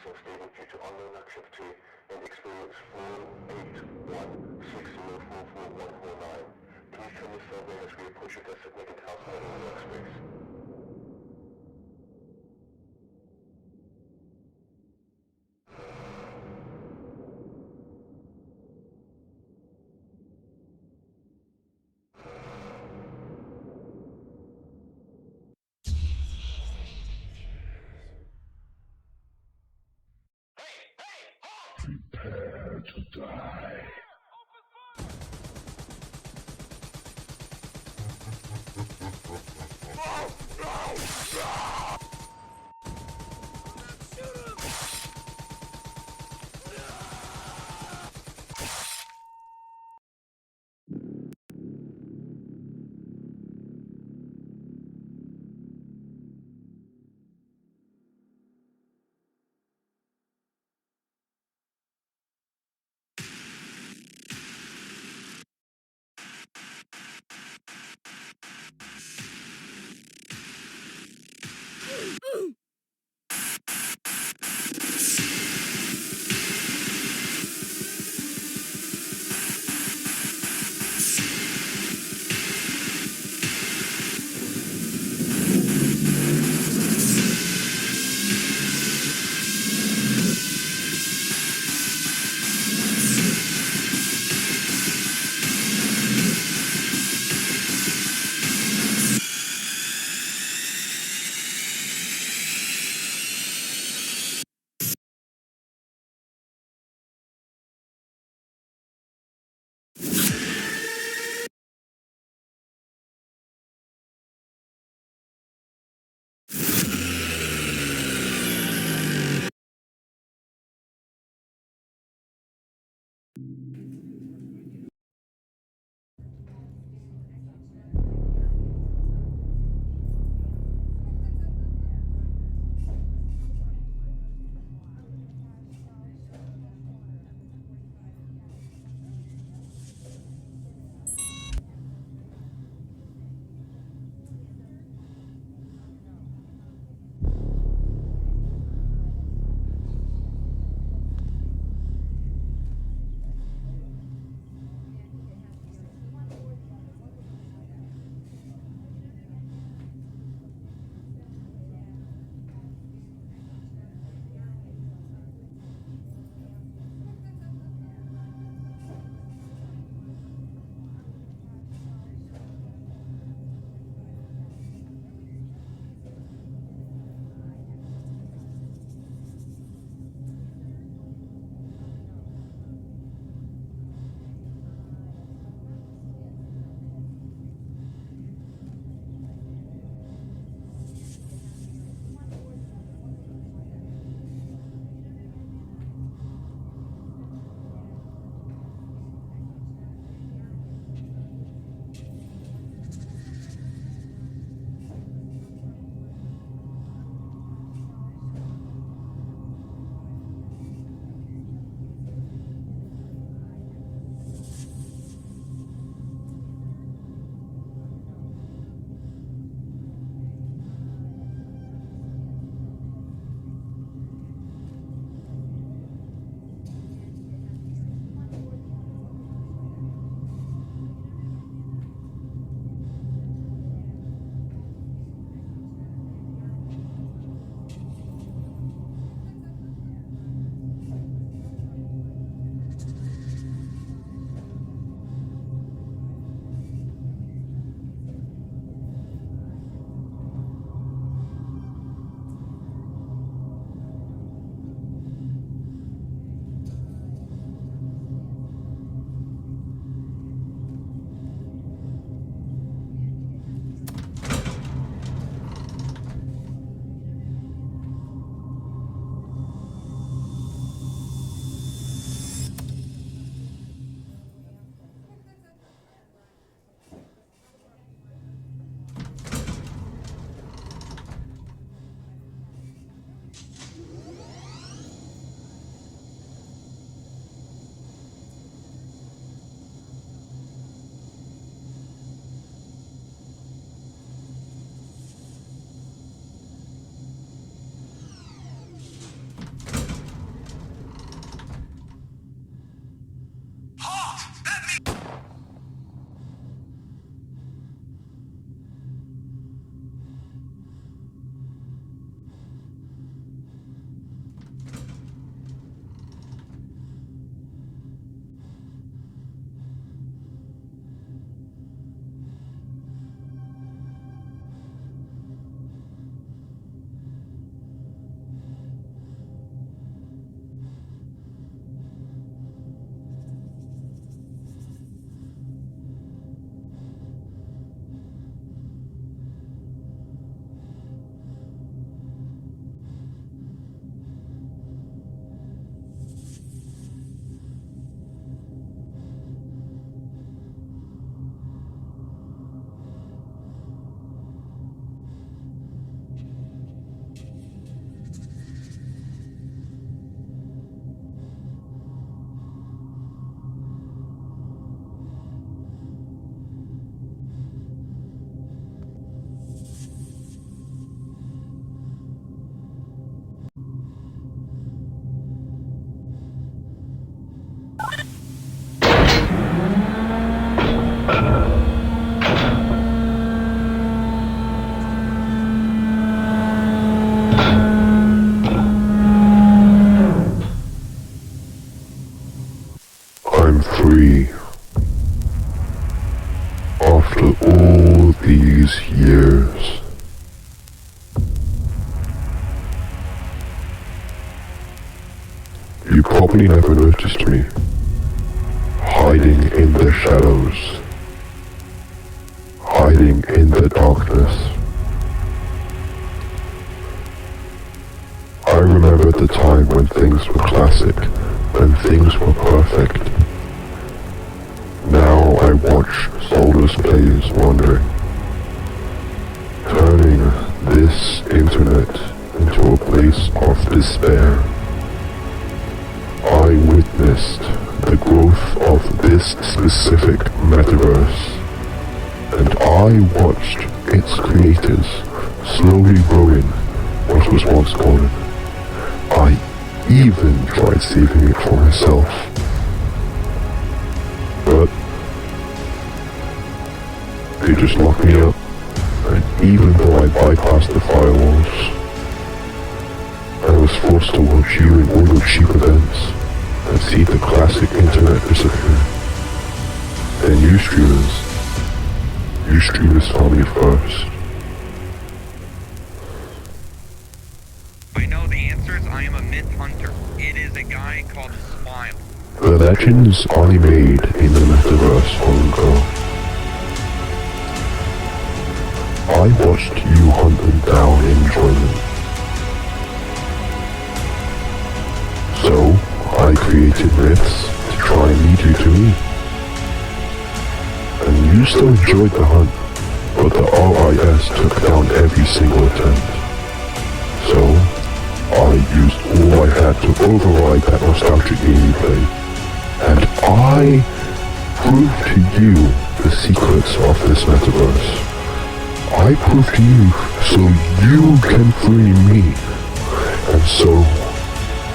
some staging due to unknown activity and experience 48160444149. Please turn your cell as we approach your designated house model workspace. Prepare to die. You probably never noticed me, hiding in the shadows, hiding in the darkness. I remember the time when things were classic, when things were perfect. Now I watch soulless players wandering, turning this internet into a place of despair. I witnessed the growth of this specific metaverse, and I watched its creators slowly ruin what was once golden. I even tried saving it for myself, but they just locked me up, and even though I bypassed the firewalls, I was forced to watch you in all your cheap events and see the classic internet disappear. Then you streamers found me first. I know the answers. I am a myth hunter. It is a guy called Smile. The legends I made in the metaverse long ago. I watched you hunt them down in enjoyment. So, I created myths to try and lead you to me. And you still enjoyed the hunt, but the RIS took down every single attempt. So, I used all I had to override that nostalgic gameplay. And I proved to you the secrets of this metaverse. I proved to you so you can free me. And so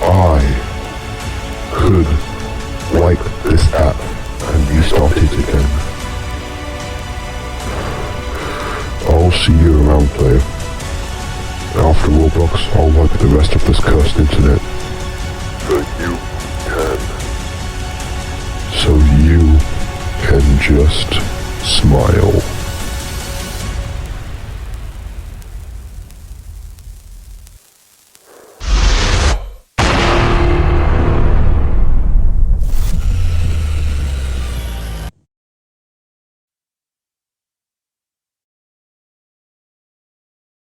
I could wipe this app and restart it again. I'll see you around, player. After Roblox, I'll wipe the rest of this cursed internet. But you can. So you can just smile.